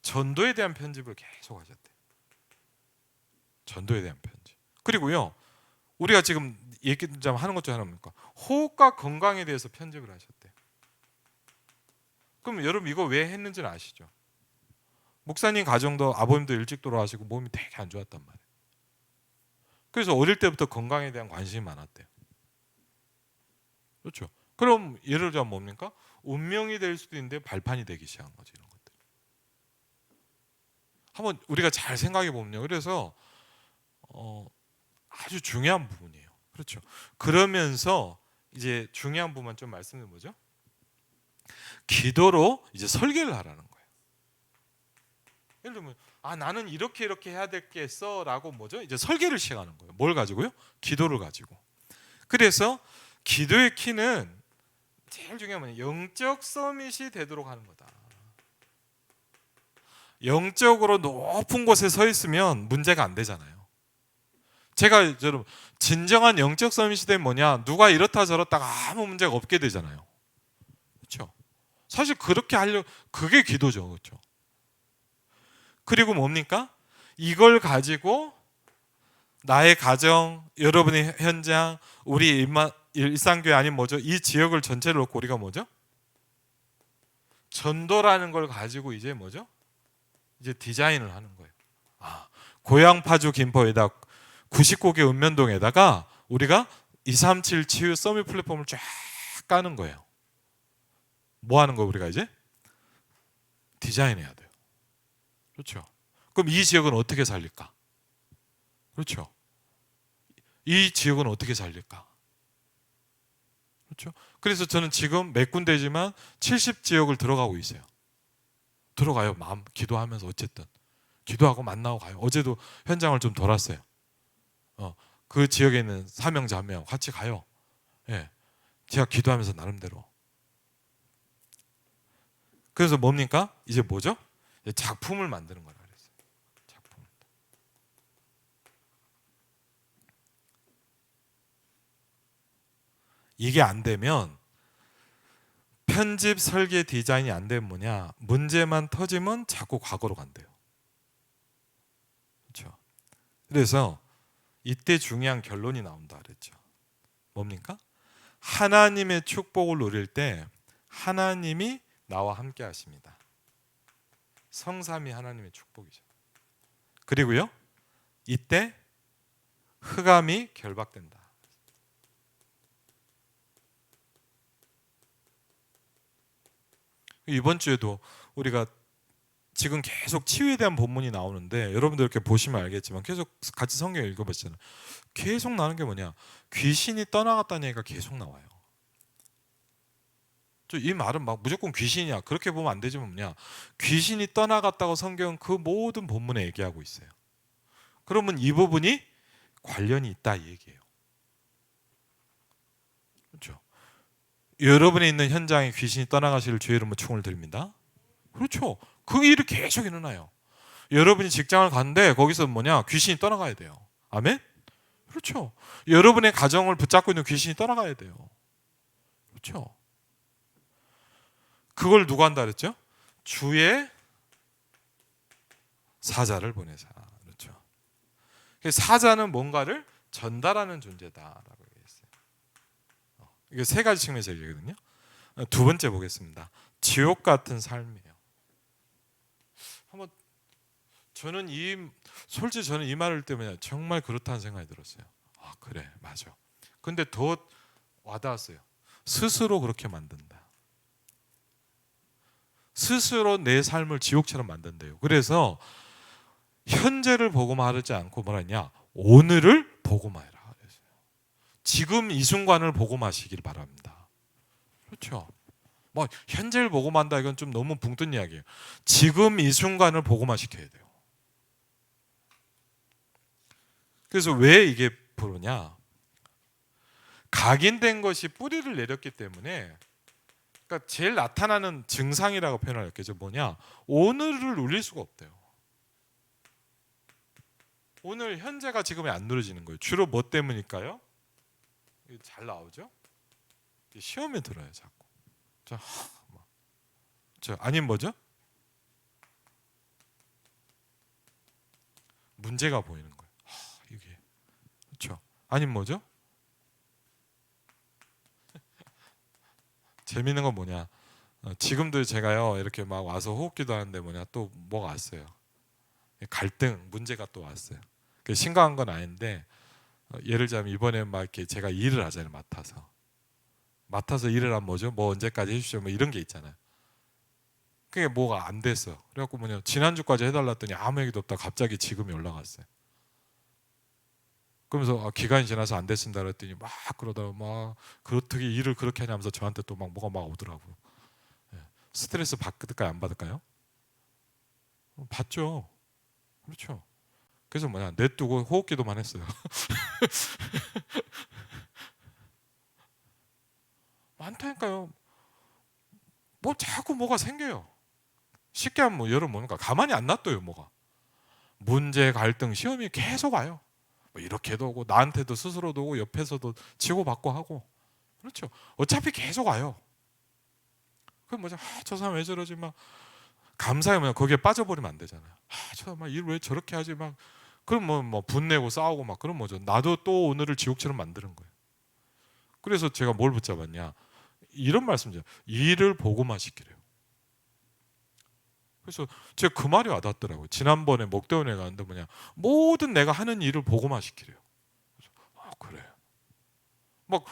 전도에 대한 편집을 계속 하셨대요. 전도에 대한 편집. 그리고요, 우리가 지금 얘기 좀 하는 것 중 하나 뭡니까? 호흡과 건강에 대해서 편집을 하셨대요. 그럼 여러분 이거 왜 했는지는 아시죠? 목사님 가정도 아버님도 일찍 돌아가시고 몸이 되게 안 좋았단 말이에요. 그래서 어릴 때부터 건강에 대한 관심이 많았대요. 그렇죠. 그럼 예를 들자면 뭡니까? 운명이 될 수도 있는데 발판이 되기 시작한 거죠. 이런 것들. 한번 우리가 잘 생각해 보면요. 그래서 아주 중요한 부분이에요. 그렇죠. 그러면서 이제 중요한 부분만 좀 말씀드리면 뭐죠? 기도로 이제 설계를 하라는 거예요. 예를 들면 나는 이렇게 해야 되겠어라고 이제 설계를 시작하는 거예요. 뭘 가지고요? 기도를 가지고. 그래서 기도의 키는 제일 중요한 건 영적 서밋이 되도록 하는 거다. 영적으로 높은 곳에 서 있으면 문제가 안 되잖아요. 제가 여러분 진정한 영적 서밋이 되면 누가 이렇다 저렇다가 아무 문제가 없게 되잖아요. 그렇죠? 사실 그렇게 그게 기도죠. 그렇죠? 그리고 뭡니까? 이걸 가지고 나의 가정, 여러분의 현장, 우리 일상교회 아닌 이 지역을 전체를 놓고 우리가 전도라는 걸 가지고 이제 이제 디자인을 하는 거예요. 고향 파주 김포에다 99개 읍면동에다가 우리가 237 치유 서밋 플랫폼을 쫙 까는 거예요. 뭐 하는 거 우리가 이제? 디자인해야 돼요. 그렇죠. 그럼 이 지역은 어떻게 살릴까? 그렇죠. 이 지역은 어떻게 살릴까? 그렇죠. 그래서 저는 지금 몇 군데지만 70지역을 들어가고 있어요. 들어가요. 마음 기도하면서 어쨌든 기도하고 만나고 가요. 어제도 현장을 좀 돌았어요. 그 지역에 있는 사명자 한 명 같이 가요. 예. 제가 기도하면서 나름대로. 그래서 뭡니까? 이제 뭐죠? 작품을 만드는 거라 그랬어요. 작품. 이게 안 되면 편집 설계 디자인이 안 되면 문제만 터지면 자꾸 과거로 간대요. 그렇죠. 그래서 이때 중요한 결론이 나온다 그랬죠. 뭡니까? 하나님의 축복을 누릴 때 하나님이 나와 함께 하십니다. 성삼위 하나님의 축복이죠. 그리고요, 이때 흑암이 결박된다. 이번 주에도 우리가 지금 계속 치유에 대한 본문이 나오는데 여러분들 이렇게 보시면 알겠지만 계속 같이 성경 읽어보시잖아요. 계속 나오는 게 귀신이 떠나갔다는 얘기가 계속 나와요. 이 말은 무조건 귀신이야 그렇게 보면 안 되지만 귀신이 떠나갔다고 성경은 그 모든 본문에 얘기하고 있어요. 그러면 이 부분이 관련이 있다 이 얘기예요. 그렇죠. 여러분이 있는 현장에 귀신이 떠나가시를 주의 이름으로 축원을 드립니다. 그렇죠. 그 일이 계속 일어나요. 여러분이 직장을 가는데 거기서 귀신이 떠나가야 돼요. 아멘? 그렇죠. 여러분의 가정을 붙잡고 있는 귀신이 떠나가야 돼요. 그렇죠. 그걸 누가 한다 그랬죠? 주의 사자를 보내자. 그렇죠. 사자는 뭔가를 전달하는 존재다라고 얘기했어요. 이게 세 가지 측면에서 얘기거든요. 두 번째 보겠습니다. 지옥 같은 삶이에요. 한번 솔직히 저는 이 말을 때문에 정말 그렇다는 생각이 들었어요. 아, 그래, 맞아. 근데 더 와닿았어요. 스스로 그렇게 만든다. 스스로 내 삶을 지옥처럼 만든대요. 그래서 현재를 보고만 하지 않고 뭐라냐? 오늘을 보고만 해라. 지금 이 순간을 보고만 하시길 바랍니다. 그렇죠. 뭐 현재를 보고만 한다 이건 좀 너무 붕 뜬 이야기예요. 지금 이 순간을 보고만 시켜야 돼요. 그래서 왜 이게 그러냐? 각인된 것이 뿌리를 내렸기 때문에, 그러니까 제일 나타나는 증상이라고 표현할게요. 뭐냐? 오늘을 누릴 수가 없대요. 오늘 현재가 지금이 안 누려지는 거예요. 주로 뭐 때문일까요? 잘 나오죠? 시험에 들어요, 자꾸. 아니면 뭐죠? 문제가 보이는 거예요. 이게 그렇죠. 아니면 뭐죠? 재밌는 건 뭐냐? 지금도 제가요 이렇게 막 와서 호흡기도 하는데 뭐냐 또 뭐가 왔어요. 갈등, 문제가 또 왔어요. 심각한 건 아닌데 예를 들자면 이번에 막 이렇게 제가 일을 하잖아요. 맡아서 일을 하면 뭐죠? 뭐 언제까지 해주십시오. 뭐 이런 게 있잖아요. 그게 뭐가 안 됐어. 그래갖고 뭐냐 지난주까지 해달라 했더니 아무 얘기도 없다. 갑자기 지금이 올라갔어요. 그러면서 기간이 지나서 안 됐습니다 그랬더니 막 그러다가 막 어떻게 일을 그렇게 하냐면서 저한테 또 막 뭐가 막 오더라고요. 스트레스 받을까요? 안 받을까요? 받죠. 그렇죠. 그래서 뭐냐 냅두고 호흡기도만 했어요. 많다니까요. 뭐 자꾸 뭐가 생겨요. 쉽게 하면 뭐 여러분 뭐니까 가만히 안 놔둬요. 뭐가 문제, 갈등, 시험이 계속 와요. 뭐 이렇게도 오고 나한테도 스스로도 오고 옆에서도 치고받고 하고. 그렇죠. 어차피 계속 와요. 그럼 뭐죠? 저 사람 왜 저러지? 막 감사해 뭐 거기에 빠져버리면 안 되잖아요. 저 사람 일 왜 저렇게 하지? 막 그럼 뭐 분내고 싸우고 막 그런 뭐죠? 나도 또 오늘을 지옥처럼 만드는 거예요. 그래서 제가 뭘 붙잡았냐? 이런 말씀이죠. 일을 보고만 시키래요. 그래서 제가 그 말이 와닿더라고요. 지난번에 목대원에 갔는데 뭐냐 모든 내가 하는 일을 보고만 시키래요. 그래서 그래. 막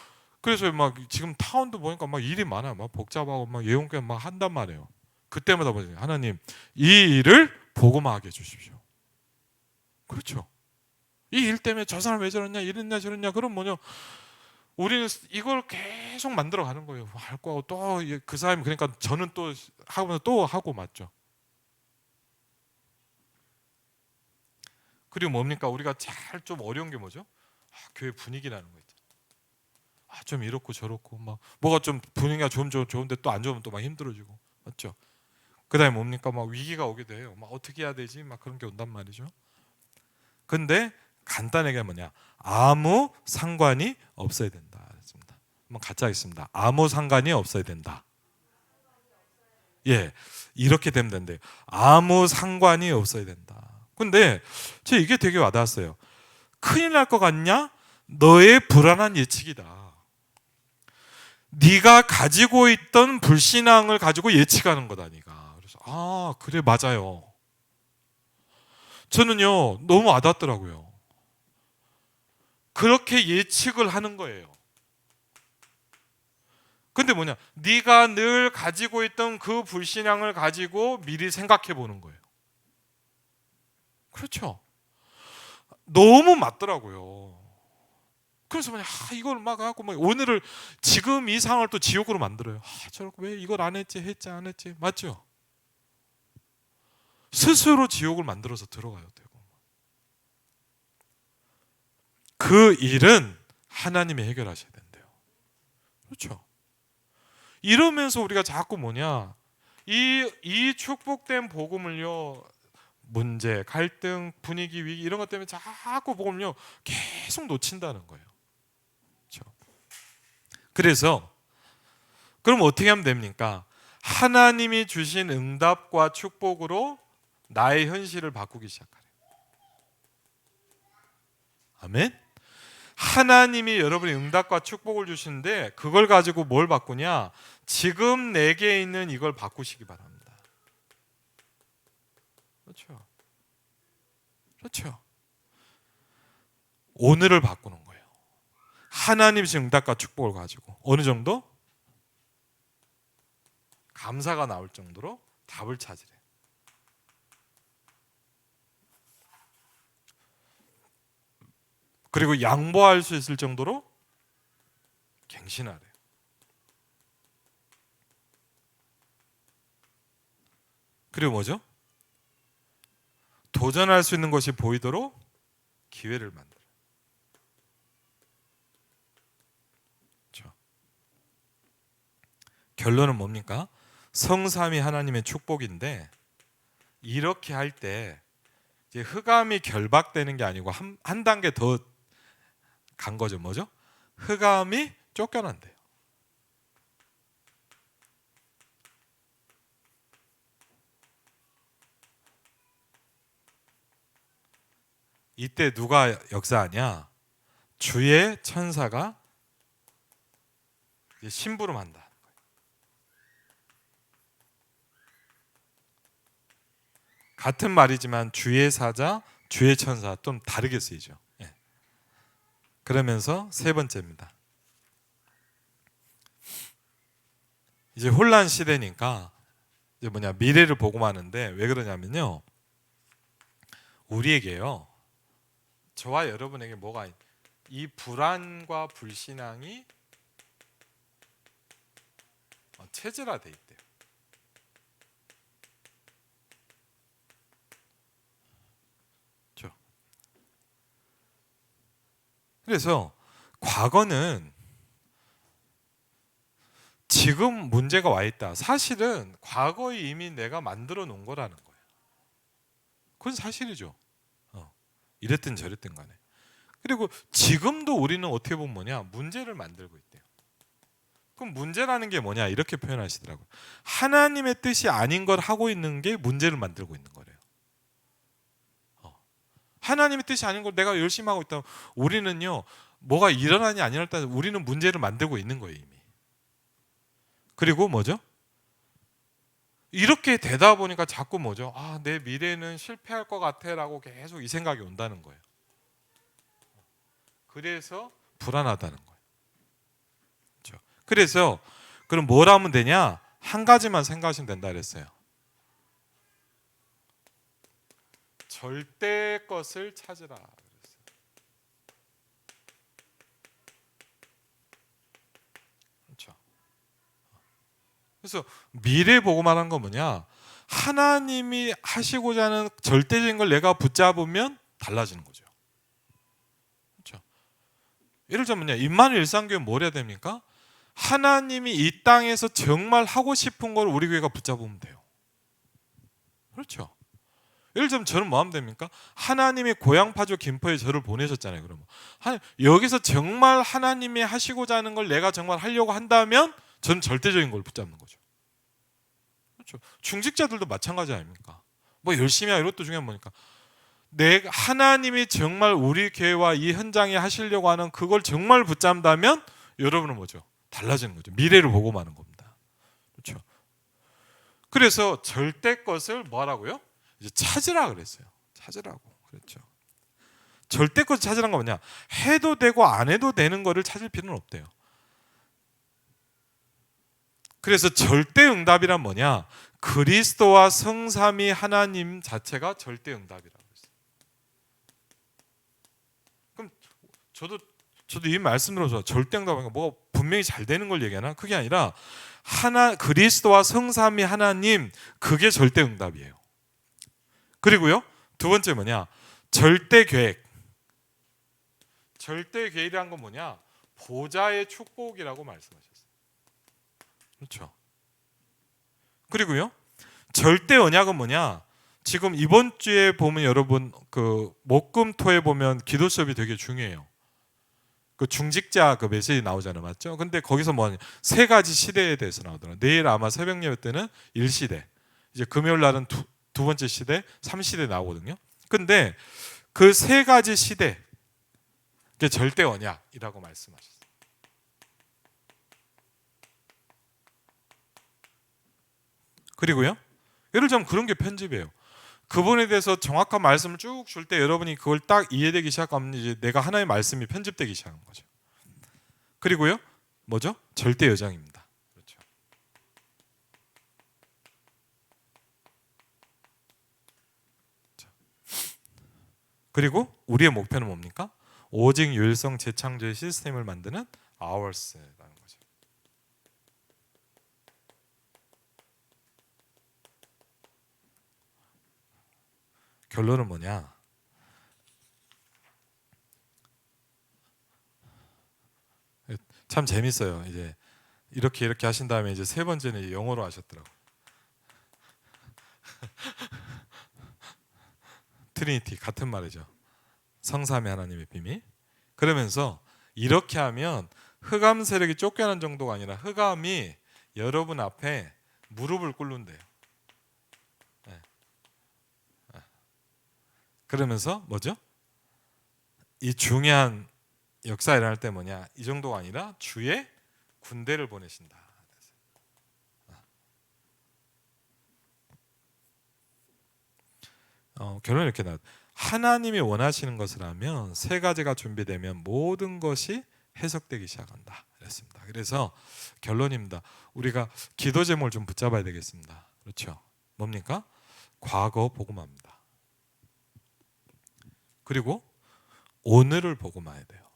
그래서 막 지금 타운도 보니까 막 일이 많아. 막 복잡하고 막 예언권 막 한단 말이에요. 그때마다 보니 하나님 이 일을 보고만 하게 해주십시오. 그렇죠. 이 일 때문에 저 사람 왜 저러냐 이랬냐 저랬냐 그럼 뭐냐 우리는 이걸 계속 만들어 가는 거예요. 할 거고 또 그 사람이 그러니까 저는 또 하면서 또 하고 맞죠. 그리고 뭡니까 우리가 잘 좀 어려운 게 뭐죠? 교회 분위기라는 거 있잖아요. 좀 이렇고 저렇고 막 뭐가 좀 분위기가 좋은데 또 안 좋으면 또 막 힘들어지고 맞죠? 그다음에 뭡니까 막 위기가 오게 돼요. 막 어떻게 해야 되지? 막 그런 게 온단 말이죠. 근데 간단하게 뭐냐 아무 상관이 없어야 된다. 그렇습니다. 한번 같이 하겠습니다. 아무 상관이 없어야 된다. 예, 이렇게 되면 된대요. 아무 상관이 없어야 된다. 근데 제 이게 되게 와닿았어요. 큰일 날 것 같냐? 너의 불안한 예측이다. 네가 가지고 있던 불신앙을 가지고 예측하는 거다 니가. 그래서 그래 맞아요. 저는요 너무 와닿더라고요. 그렇게 예측을 하는 거예요. 근데 뭐냐? 네가 늘 가지고 있던 그 불신앙을 가지고 미리 생각해 보는 거예요. 그렇죠? 너무 맞더라고요. 그래서 뭐냐? 이걸 막 하고 막 오늘을 지금 이 상황을 또 지옥으로 만들어요. 저렇게 왜 이걸 안 했지 안 했지 맞죠? 스스로 지옥을 만들어서 들어가요. 되고 그 일은 하나님이 해결하셔야 된대요. 그렇죠? 이러면서 우리가 자꾸 뭐냐 이 축복된 복음을요 문제, 갈등, 분위기, 위기 이런 것 때문에 자꾸 복음을요 계속 놓친다는 거예요. 그렇죠? 그래서 그럼 어떻게 하면 됩니까? 하나님이 주신 응답과 축복으로 나의 현실을 바꾸기 시작하래요. 아멘. 하나님이 여러분이 응답과 축복을 주시는데 그걸 가지고 뭘 바꾸냐? 지금 내게 있는 이걸 바꾸시기 바랍니다. 그렇죠? 그렇죠? 오늘을 바꾸는 거예요. 하나님이 주신 응답과 축복을 가지고 어느 정도? 감사가 나올 정도로 답을 찾으래. 그리고 양보할 수 있을 정도로 갱신하래. 그리고 뭐죠? 도전할 수 있는 것이 보이도록 기회를 만들어. 그렇죠? 결론은 뭡니까? 성삼위 하나님의 축복인데 이렇게 할 때 이제 흑암이 결박되는 게 아니고 한 단계 더 간 거죠. 뭐죠? 흑암이 쫓겨난대요. 이때 누가 역사하냐? 주의 천사가 심부름한다. 같은 말이지만 주의 사자, 주의 천사 좀 다르게 쓰이죠. 예. 그러면서 세 번째입니다. 이제 혼란 시대니까 이제 미래를 보고하는데 왜 그러냐면요. 우리에게요. 저와 여러분에게 뭐가 이 불안과 불신앙이 체질화돼 있대요. 그렇죠? 그래서 과거는 지금 문제가 와 있다. 사실은 과거에 이미 내가 만들어 놓은 거라는 거예요. 그건 사실이죠. 이랬든 저랬든 간에. 그리고 지금도 우리는 어떻게 보면 뭐냐? 문제를 만들고 있대요. 그럼 문제라는 게 뭐냐? 이렇게 표현하시더라고요. 하나님의 뜻이 아닌 걸 하고 있는 게 문제를 만들고 있는 거래요. 하나님의 뜻이 아닌 걸 내가 열심히 하고 있다면 우리는요. 뭐가 일어나냐 안 일어나냐 우리는 문제를 만들고 있는 거예요 이미. 그리고 뭐죠? 이렇게 되다 보니까 자꾸 뭐죠? 내 미래는 실패할 것 같아 라고 계속 이 생각이 온다는 거예요. 그래서 불안하다는 거예요. 그렇죠? 그래서 그럼 뭘 하면 되냐? 한 가지만 생각하시면 된다 그랬어요. 절대 것을 찾으라 그랬어요. 그렇죠? 그래서 미래 보고 말한 건 뭐냐? 하나님이 하시고자 하는 절대적인 걸 내가 붙잡으면 달라지는 거죠. 그렇죠? 예를 들면 임마누엘 일상교회 뭘 해야 됩니까? 하나님이 이 땅에서 정말 하고 싶은 걸 우리 교회가 붙잡으면 돼요. 그렇죠? 예를 들면 저는 뭐 하면 됩니까? 하나님이 고향파주 김포에 저를 보내셨잖아요. 그러면 여기서 정말 하나님이 하시고자 하는 걸 내가 정말 하려고 한다면 저는 절대적인 걸 붙잡는 거죠. 그렇죠? 중직자들도 마찬가지 아닙니까? 뭐 열심히 하고 이것도 중요한 뭐니까 하나님이 정말 우리 교회와 이 현장에 하시려고 하는 그걸 정말 붙잡는다면 여러분은 뭐죠? 달라지는 거죠. 미래를 보고 마는 겁니다. 그렇죠? 그래서 절대 것을 뭐 하라고요? 이제 찾으라 그랬어요. 찾으라고 그랬죠. 절대 것을 찾으라는 건 뭐냐? 해도 되고 안 해도 되는 거를 찾을 필요는 없대요. 그래서 절대 응답이란 뭐냐? 그리스도와 성삼위 하나님 자체가 절대 응답이라고 했어요. 그럼 저도 이 말씀 들어서 절대 응답은 뭐가 분명히 잘 되는 걸 얘기하나? 그게 아니라 그리스도와 성삼위 하나님 그게 절대 응답이에요. 그리고요 두 번째 뭐냐? 절대 계획. 절대 계획이란 건 뭐냐? 보좌의 축복이라고 말씀하셨어요. 그렇죠. 그리고요 절대 언약은 뭐냐? 지금 이번 주에 보면 여러분 그 목금토에 보면 기도 수업이 되게 중요해요. 그 중직자 그 메시지 나오잖아요, 맞죠? 근데 거기서 뭐 세 가지 시대에 대해서 나오더라고요. 내일 아마 새벽 예배 때는 1시대, 이제 금요일 날은 두 번째 시대, 3시대 나오거든요. 근데 그 세 가지 시대, 그게 절대 언약이라고 말씀하셨어요. 그리고요, 예를 들면 그런 게 편집이에요. 그분에 대해서 정확한 말씀을 쭉 줄 때 여러분이 그걸 딱 이해되기 시작하면 이제 내가 하나의 말씀이 편집되기 시작한 거죠. 그리고요, 뭐죠? 절대 여정입니다. 그렇죠. 그리고 우리의 목표는 뭡니까? 오직 유일성 재창조의 시스템을 만드는 Ours라는 거죠. 결론은 뭐냐? 참 재밌어요. 이제 이렇게 하신 다음에 이제 세 번째는 영어로 하셨더라고요. 트리니티 같은 말이죠. 성삼위 하나님의 비밀. 그러면서 이렇게 하면 흑암 세력이 쫓겨난 정도가 아니라 흑암이 여러분 앞에 무릎을 꿇는데요. 네. 그러면서 뭐죠? 이 중요한 역사 일어날 때 뭐냐? 이 정도가 아니라 주의 군대를 보내신다. 결론은 이렇게 나와요. 하나님이 원하시는 것을 하면 세 가지가 준비되면 모든 것이 해석되기 시작한다. 그랬습니다. 그래서 결론입니다. 우리가 기도 제목을 좀 붙잡아야 되겠습니다. 그렇죠? 뭡니까? 과거 복음합니다. 그리고 오늘을 복음해야 돼요.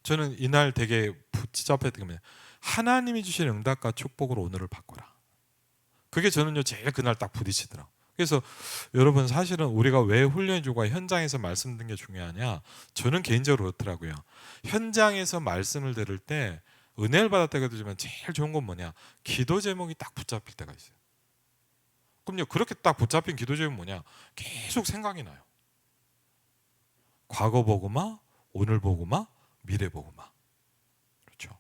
저는 이날 되게 붙잡혔던 게 하나님이 주신 응답과 축복으로 오늘을 바꿔라. 그게 저는요 제일 그날 딱 부딪히더라고요. 그래서 여러분 사실은 우리가 왜 훈련주가 현장에서 말씀 듣는 게 중요하냐? 저는 개인적으로 그렇더라고요. 현장에서 말씀을 들을 때 은혜를 받았다 그러지만 제일 좋은 건 뭐냐? 기도 제목이 딱 붙잡힐 때가 있어요. 그럼요 그렇게 딱 붙잡힌 기도 제목이 뭐냐? 계속 생각이 나요. 과거 복음화, 오늘 복음화, 미래 복음화. 그렇죠.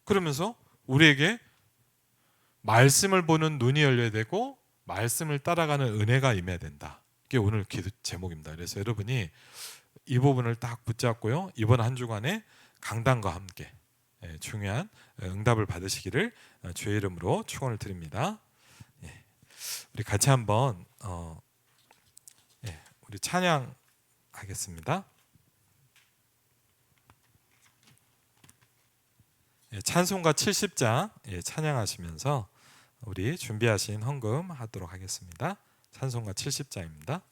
그러면서 우리에게 말씀을 보는 눈이 열려야 되고 말씀을 따라가는 은혜가 임해야 된다. 이게 오늘 기도 제목입니다. 그래서 여러분이 이 부분을 딱 붙잡고요. 이번 한 주간에 강단과 함께 중요한 응답을 받으시기를 주의 이름으로 축원을 드립니다. 우리 같이 한번 우리 찬양하겠습니다. 찬송가 70장 찬양하시면서 우리 준비하신 헌금 하도록 하겠습니다. 찬송가 70장입니다.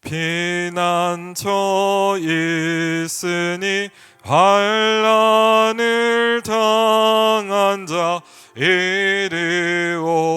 피난처 있으니 환난을 당한 자 이리 오